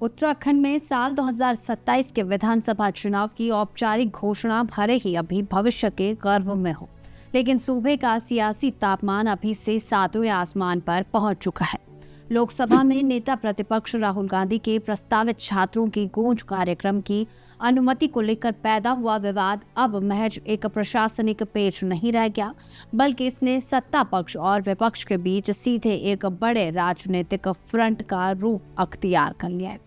उत्तराखंड में साल 2027 के विधानसभा चुनाव की औपचारिक घोषणा भले ही अभी भविष्य के गर्भ में हो, लेकिन सूबे का सियासी तापमान अभी से सातवें आसमान पर पहुंच चुका है। लोकसभा में नेता प्रतिपक्ष राहुल गांधी के प्रस्तावित छात्रों की गूंज कार्यक्रम की अनुमति को लेकर पैदा हुआ विवाद अब महज एक प्रशासनिक पेच नहीं रह गया, बल्कि इसने सत्ता पक्ष और विपक्ष के बीच सीधे एक बड़े राजनीतिक फ्रंट का रूप अख्तियार कर लिया है।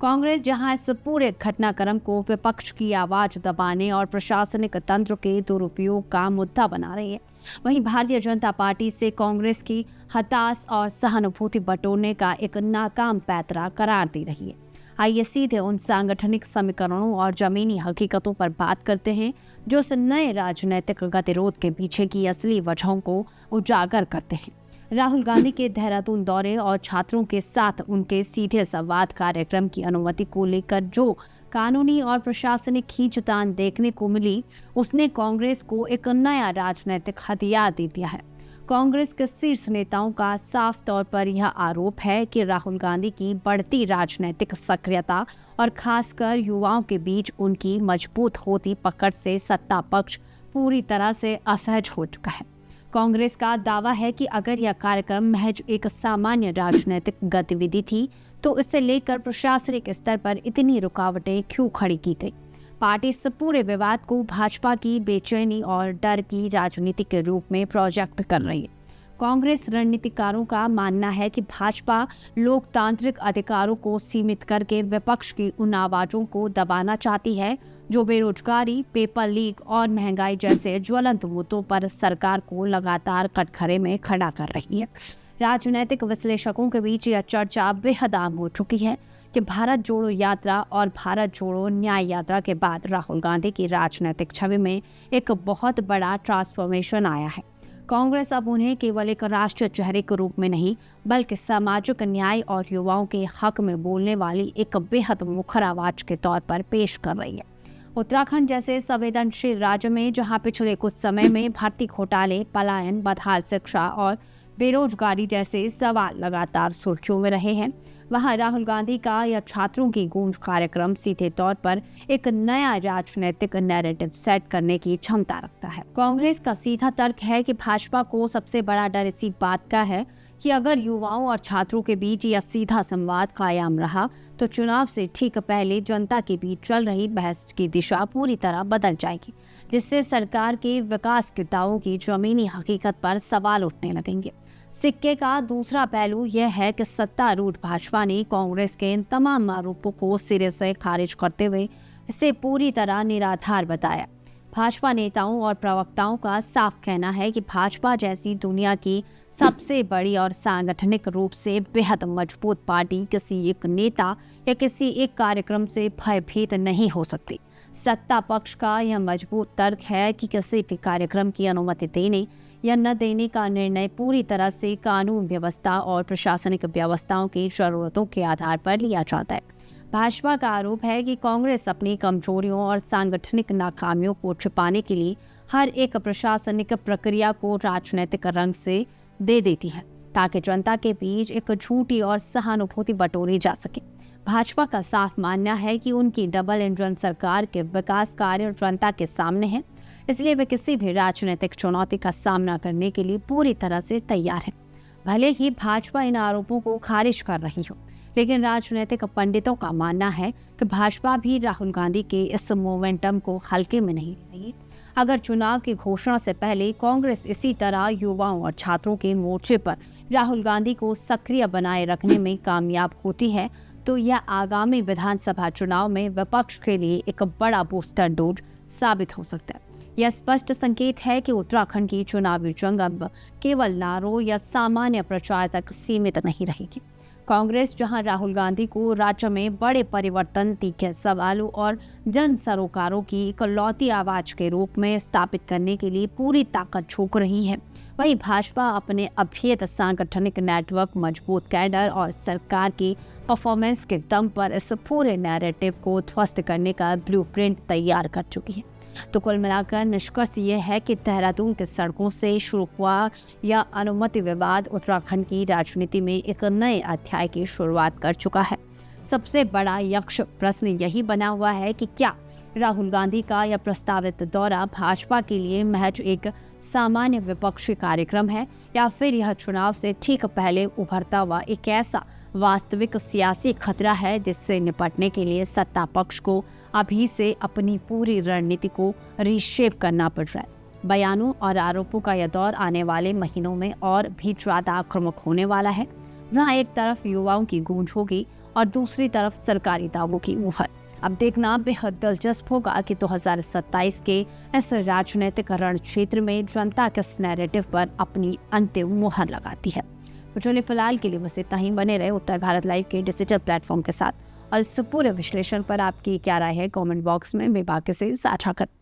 कांग्रेस जहां इस पूरे घटनाक्रम को विपक्ष की आवाज दबाने और प्रशासनिक तंत्र के दुरुपयोग का मुद्दा बना रही है, वहीं भारतीय जनता पार्टी से कांग्रेस की हताश और सहानुभूति बटोरने का एक नाकाम पैतरा करार दे रही है। आइए सीधे उन सांगठनिक समीकरणों और जमीनी हकीकतों पर बात करते हैं जो इस नए राजनीतिक गतिरोध के पीछे की असली वजहों को उजागर करते हैं। राहुल गांधी के देहरादून दौरे और छात्रों के साथ उनके सीधे संवाद कार्यक्रम की अनुमति को लेकर जो कानूनी और प्रशासनिक खींचतान देखने को मिली, उसने कांग्रेस को एक नया राजनीतिक हथियार दे दिया है। कांग्रेस के शीर्ष नेताओं का साफ तौर पर यह आरोप है कि राहुल गांधी की बढ़ती राजनीतिक सक्रियता और खासकर युवाओं के बीच उनकी मजबूत होती पकड़ से सत्ता पक्ष पूरी तरह से असहज हो चुका है। कांग्रेस का दावा है कि अगर यह कार्यक्रम महज एक सामान्य राजनीतिक गतिविधि थी, तो इसे लेकर प्रशासनिक स्तर पर इतनी रुकावटें क्यों खड़ी की गई। पार्टी इस पूरे विवाद को भाजपा की बेचैनी और डर की राजनीति के रूप में प्रोजेक्ट कर रही है। कांग्रेस रणनीतिकारों का मानना है कि भाजपा लोकतांत्रिक अधिकारों को सीमित करके विपक्ष की उन आवाजों को दबाना चाहती है जो बेरोजगारी, पेपर लीक और महंगाई जैसे ज्वलंत मुद्दों पर सरकार को लगातार कटघरे में खड़ा कर रही है। राजनीतिक विश्लेषकों के बीच यह चर्चा बेहद आम हो चुकी है कि भारत जोड़ो यात्रा और भारत जोड़ो न्याय यात्रा के बाद राहुल गांधी की राजनीतिक छवि में एक बहुत बड़ा ट्रांसफॉर्मेशन आया है। कांग्रेस अब उन्हें केवल एक राष्ट्रीय चेहरे के रूप में नहीं, बल्कि सामाजिक न्याय और युवाओं के हक में बोलने वाली एक बेहद मुखर आवाज के तौर पर पेश कर रही है। उत्तराखंड जैसे संवेदनशील राज्य में जहां पिछले कुछ समय में भर्ती घोटाले, पलायन, बदहाल शिक्षा और बेरोजगारी जैसे सवाल लगातार सुर्खियों में रहे हैं, वहां राहुल गांधी का यह छात्रों की गूंज कार्यक्रम सीधे तौर पर एक नया राजनीतिक नैरेटिव सेट करने की क्षमता रखता है। कांग्रेस का सीधा तर्क है कि भाजपा को सबसे बड़ा डर इसी बात का है कि अगर युवाओं और छात्रों के बीच यह सीधा संवाद कायम रहा, तो चुनाव से ठीक पहले जनता के बीच चल रही बहस की दिशा पूरी तरह बदल जाएगी, जिससे सरकार के विकास के दावों की जमीनी हकीकत पर सवाल उठने लगेंगे। सिक्के का दूसरा पहलू यह है कि सत्तारूढ़ भाजपा ने कांग्रेस के इन तमाम आरोपों को सिरे से खारिज करते हुए इसे पूरी तरह निराधार बताया। भाजपा नेताओं और प्रवक्ताओं का साफ कहना है कि भाजपा जैसी दुनिया की सबसे बड़ी और सांगठनिक रूप से बेहद मजबूत पार्टी किसी एक नेता या किसी एक कार्यक्रम से भयभीत नहीं हो सकती। सत्ता पक्ष का यह मजबूत तर्क है कि किसी भी कार्यक्रम की अनुमति देने या न देने का निर्णय पूरी तरह से कानून व्यवस्था और प्रशासनिक व्यवस्थाओं की जरूरतों के आधार पर लिया जाता है। भाजपा का आरोप है कि कांग्रेस अपनी कमजोरियों और सांगठनिक नाकामियों को छिपाने के लिए हर एक प्रशासनिक प्रक्रिया को राजनीतिक रंग से दे देती है, ताकि जनता के बीच एक झूठी और सहानुभूति बटोरी जा सके। भाजपा का साफ मानना है कि उनकी डबल इंजन सरकार के विकास कार्य जनता के सामने है, इसलिए वे किसी भी राजनीतिक चुनौती का सामना करने के लिए पूरी तरह से तैयार है। भले ही भाजपा इन आरोपों को खारिज कर रही हो, लेकिन राजनीतिक पंडितों का मानना है कि भाजपा भी राहुल गांधी के इस मोमेंटम को हल्के में नहीं ले रही। अगर चुनाव की घोषणा से पहले कांग्रेस इसी तरह युवाओं और छात्रों के मोर्चे पर राहुल गांधी को सक्रिय बनाए रखने में कामयाब होती है, तो यह आगामी विधानसभा चुनाव में विपक्ष के लिए एक बड़ा बूस्टर डोज साबित हो सकता है। यह स्पष्ट संकेत है कि उत्तराखंड की चुनावी जंग अब केवल नारों या सामान्य प्रचार तक सीमित नहीं रहेगी। कांग्रेस जहां राहुल गांधी को राज्य में बड़े परिवर्तन, तीखे सवालों और जन सरोकारों की इकलौती आवाज के रूप में स्थापित करने के लिए पूरी ताकत झोंक रही है, वहीं भाजपा अपने अभेद सांगठनिक नेटवर्क, मजबूत कैडर और सरकार की परफॉर्मेंस के दम पर इस पूरे नैरेटिव को ध्वस्त करने का ब्लूप्रिंट तैयार कर चुकी है। तो कुल मिलाकर निष्कर्ष ये है कि देहरादून के सड़कों से शुरू हुआ यह अनुमति विवाद उत्तराखंड की राजनीति में एक नए अध्याय की शुरुआत कर चुका है। सबसे बड़ा यक्ष प्रश्न यही बना हुआ है कि क्या राहुल गांधी का यह प्रस्तावित दौरा भाजपा के लिए महज एक सामान्य विपक्षी कार्यक्रम है या फिर यह चुनाव से ठीक पहले उभरता हुआ एक ऐसा वास्तविक सियासी खतरा है जिससे निपटने के लिए सत्ता पक्ष को अभी से अपनी पूरी रणनीति को रीशेप करना पड़ रहा है। बयानों और आरोपों का यह दौर आने वाले महीनों में और भी ज्यादा आक्रामक होने वाला है, जहां एक तरफ युवाओं की गूंज होगी और दूसरी तरफ सरकारी दावों की मुहर। अब देखना बेहद दिलचस्प होगा कि 2027 के इस राजनीतिक रण क्षेत्र में जनता किस नैरेटिव पर अपनी अंतिम मुहर लगाती है। तो चलिए फिलहाल के लिए बस इतना ही। बने रहे उत्तर भारत लाइव के डिजिटल प्लेटफॉर्म के साथ और इस पूरे विश्लेषण पर आपकी क्या राय है कमेंट बॉक्स में बेबाकी से साझा करें।